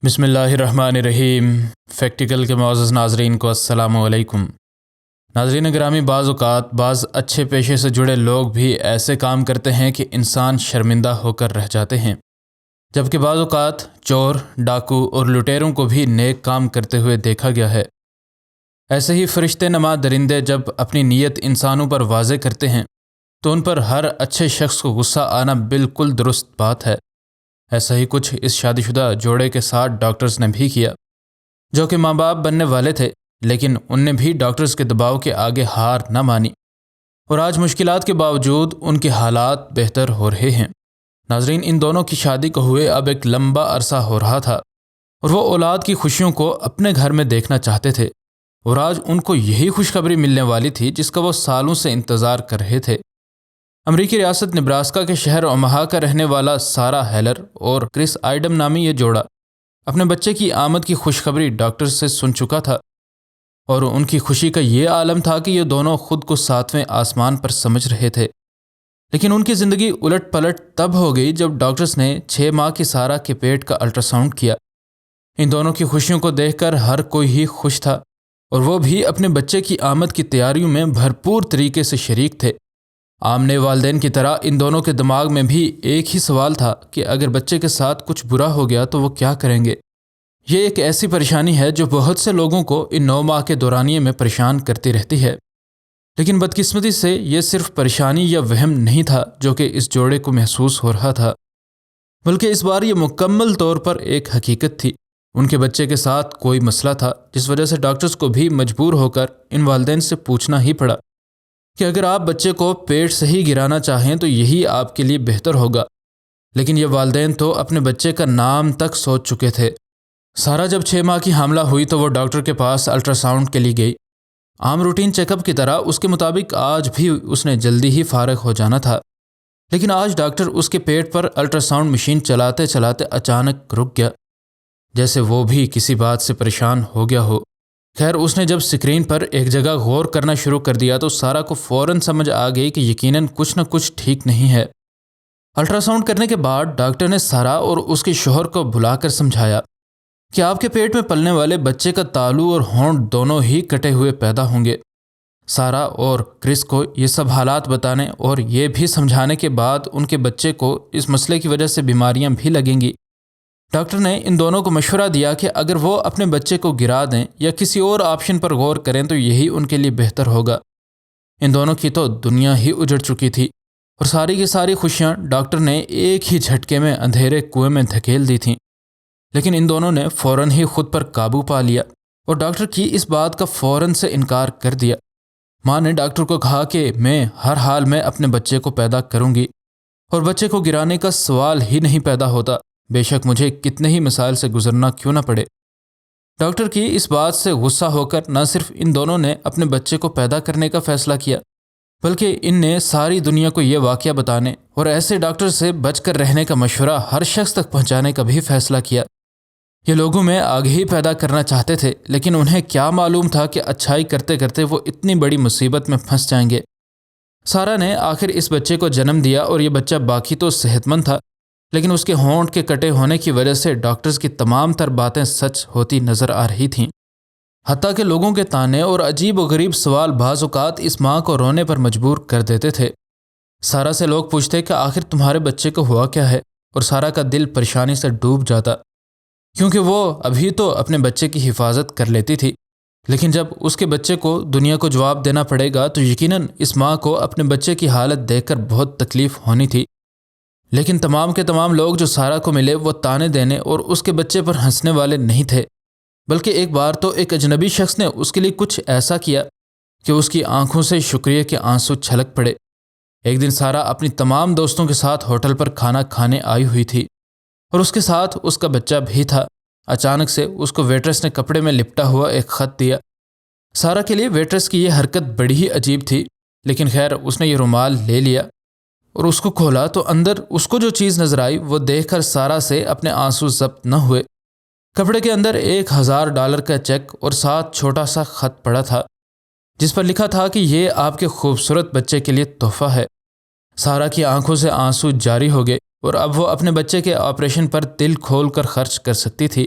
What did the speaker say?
بسم اللہ الرحمن الرحیم۔ فیکٹیکل کے معزز ناظرین کو السلام علیکم۔ ناظرین گرامی، بعض اوقات بعض اچھے پیشے سے جڑے لوگ بھی ایسے کام کرتے ہیں کہ انسان شرمندہ ہو کر رہ جاتے ہیں، جبکہ بعض اوقات چور، ڈاکو اور لٹیروں کو بھی نیک کام کرتے ہوئے دیکھا گیا ہے۔ ایسے ہی فرشتے نما درندے جب اپنی نیت انسانوں پر واضح کرتے ہیں تو ان پر ہر اچھے شخص کو غصہ آنا بالکل درست بات ہے۔ ایسا ہی کچھ اس شادی شدہ جوڑے کے ساتھ ڈاکٹرز نے بھی کیا، جو کہ ماں باپ بننے والے تھے، لیکن ان نے بھی ڈاکٹرز کے دباؤ کے آگے ہار نہ مانی، اور آج مشکلات کے باوجود ان کے حالات بہتر ہو رہے ہیں۔ ناظرین، ان دونوں کی شادی کو ہوئے اب ایک لمبا عرصہ ہو رہا تھا، اور وہ اولاد کی خوشیوں کو اپنے گھر میں دیکھنا چاہتے تھے، اور آج ان کو یہی خوشخبری ملنے والی تھی جس کا وہ سالوں سے انتظار کر رہے تھے۔ امریکی ریاست نبراسکا کے شہر اوماہا کا رہنے والا سارا ہیلر اور کرس آئیڈم نامی یہ جوڑا اپنے بچے کی آمد کی خوشخبری ڈاکٹر سے سن چکا تھا، اور ان کی خوشی کا یہ عالم تھا کہ یہ دونوں خود کو ساتویں آسمان پر سمجھ رہے تھے۔ لیکن ان کی زندگی الٹ پلٹ تب ہو گئی جب ڈاکٹرز نے 6 ماہ کی سارا کے پیٹ کا الٹرا ساؤنڈ کیا۔ ان دونوں کی خوشیوں کو دیکھ کر ہر کوئی ہی خوش تھا، اور وہ بھی اپنے بچے کی آمد کی تیاریوں میں بھرپور طریقے سے شریک تھے۔ عام نئے والدین کی طرح ان دونوں کے دماغ میں بھی ایک ہی سوال تھا کہ اگر بچے کے ساتھ کچھ برا ہو گیا تو وہ کیا کریں گے۔ یہ ایک ایسی پریشانی ہے جو بہت سے لوگوں کو ان 9 ماہ کے دورانیے میں پریشان کرتی رہتی ہے، لیکن بدقسمتی سے یہ صرف پریشانی یا وہم نہیں تھا جو کہ اس جوڑے کو محسوس ہو رہا تھا، بلکہ اس بار یہ مکمل طور پر ایک حقیقت تھی۔ ان کے بچے کے ساتھ کوئی مسئلہ تھا، جس وجہ سے ڈاکٹرز کو بھی مجبور ہو کر ان والدین سے پوچھنا ہی پڑا کہ اگر آپ بچے کو پیٹ سے ہی گرانا چاہیں تو یہی آپ کے لیے بہتر ہوگا۔ لیکن یہ والدین تو اپنے بچے کا نام تک سوچ چکے تھے۔ سارا جب 6 ماہ کی حاملہ ہوئی تو وہ ڈاکٹر کے پاس الٹرا ساؤنڈ کے لیے گئی۔ عام روٹین چیک اپ کی طرح اس کے مطابق آج بھی اس نے جلدی ہی فارغ ہو جانا تھا، لیکن آج ڈاکٹر اس کے پیٹ پر الٹرا ساؤنڈ مشین چلاتے چلاتے اچانک رک گیا، جیسے وہ بھی کسی بات سے پریشان ہو گیا ہو۔ خیر، اس نے جب اسکرین پر ایک جگہ غور کرنا شروع کر دیا تو سارا کو فوراً سمجھ آ گئی کہ یقیناً کچھ نہ کچھ ٹھیک نہیں ہے۔ الٹرا ساؤنڈ کرنے کے بعد ڈاکٹر نے سارا اور اس کے شوہر کو بلا کر سمجھایا کہ آپ کے پیٹ میں پلنے والے بچے کا تالو اور ہونٹ دونوں ہی کٹے ہوئے پیدا ہوں گے۔ سارا اور کرس کو یہ سب حالات بتانے اور یہ بھی سمجھانے کے بعد ان کے بچے کو اس مسئلے کی وجہ سے بیماریاں بھی لگیں گی۔ ڈاکٹر نے ان دونوں کو مشورہ دیا کہ اگر وہ اپنے بچے کو گرا دیں یا کسی اور آپشن پر غور کریں تو یہی ان کے لیے بہتر ہوگا۔ ان دونوں کی تو دنیا ہی اجڑ چکی تھی، اور ساری کی ساری خوشیاں ڈاکٹر نے ایک ہی جھٹکے میں اندھیرے کنویں میں دھکیل دی تھیں۔ لیکن ان دونوں نے فوراً ہی خود پر قابو پا لیا اور ڈاکٹر کی اس بات کا فوراً سے انکار کر دیا۔ ماں نے ڈاکٹر کو کہا کہ میں ہر حال میں اپنے بچے کو پیدا کروں گی، اور بچے کو گرانے کا سوال ہی نہیں پیدا ہوتا، بے شک مجھے کتنے ہی مسائل سے گزرنا کیوں نہ پڑے۔ ڈاکٹر کی اس بات سے غصہ ہو کر نہ صرف ان دونوں نے اپنے بچے کو پیدا کرنے کا فیصلہ کیا، بلکہ ان نے ساری دنیا کو یہ واقعہ بتانے اور ایسے ڈاکٹر سے بچ کر رہنے کا مشورہ ہر شخص تک پہنچانے کا بھی فیصلہ کیا۔ یہ لوگوں میں آگہی پیدا کرنا چاہتے تھے، لیکن انہیں کیا معلوم تھا کہ اچھائی کرتے کرتے وہ اتنی بڑی مصیبت میں پھنس جائیں گے۔ سارا نے آخر اس بچے کو جنم دیا، اور یہ بچہ باقی تو صحت مند تھا، لیکن اس کے ہونٹ کے کٹے ہونے کی وجہ سے ڈاکٹرز کی تمام تر باتیں سچ ہوتی نظر آ رہی تھیں۔ حتیٰ کہ لوگوں کے تانے اور عجیب و غریب سوال بعض اوقات اس ماں کو رونے پر مجبور کر دیتے تھے۔ سارا سے لوگ پوچھتے کہ آخر تمہارے بچے کو ہوا کیا ہے، اور سارا کا دل پریشانی سے ڈوب جاتا، کیونکہ وہ ابھی تو اپنے بچے کی حفاظت کر لیتی تھی، لیکن جب اس کے بچے کو دنیا کو جواب دینا پڑے گا تو یقیناً اس ماں کو اپنے بچے کی حالت دیکھ کر بہت تکلیف ہونی تھی۔ لیکن تمام کے تمام لوگ جو سارا کو ملے وہ تانے دینے اور اس کے بچے پر ہنسنے والے نہیں تھے، بلکہ ایک بار تو ایک اجنبی شخص نے اس کے لیے کچھ ایسا کیا کہ اس کی آنکھوں سے شکریہ کے آنسو چھلک پڑے۔ ایک دن سارا اپنی تمام دوستوں کے ساتھ ہوٹل پر کھانا کھانے آئی ہوئی تھی، اور اس کے ساتھ اس کا بچہ بھی تھا۔ اچانک سے اس کو ویٹرس نے کپڑے میں لپٹا ہوا ایک خط دیا۔ سارا کے لیے ویٹرس کی یہ حرکت بڑی ہی عجیب تھی، لیکن خیر اس نے یہ رومال لے لیا اور اس کو کھولا تو اندر اس کو جو چیز نظر آئی وہ دیکھ کر سارا سے اپنے آنسو ضبط نہ ہوئے۔ کپڑے کے اندر $1000 کا چیک اور ساتھ چھوٹا سا خط پڑا تھا، جس پر لکھا تھا کہ یہ آپ کے خوبصورت بچے کے لیے تحفہ ہے۔ سارا کی آنکھوں سے آنسو جاری ہو گئے، اور اب وہ اپنے بچے کے آپریشن پر دل کھول کر خرچ کر سکتی تھی۔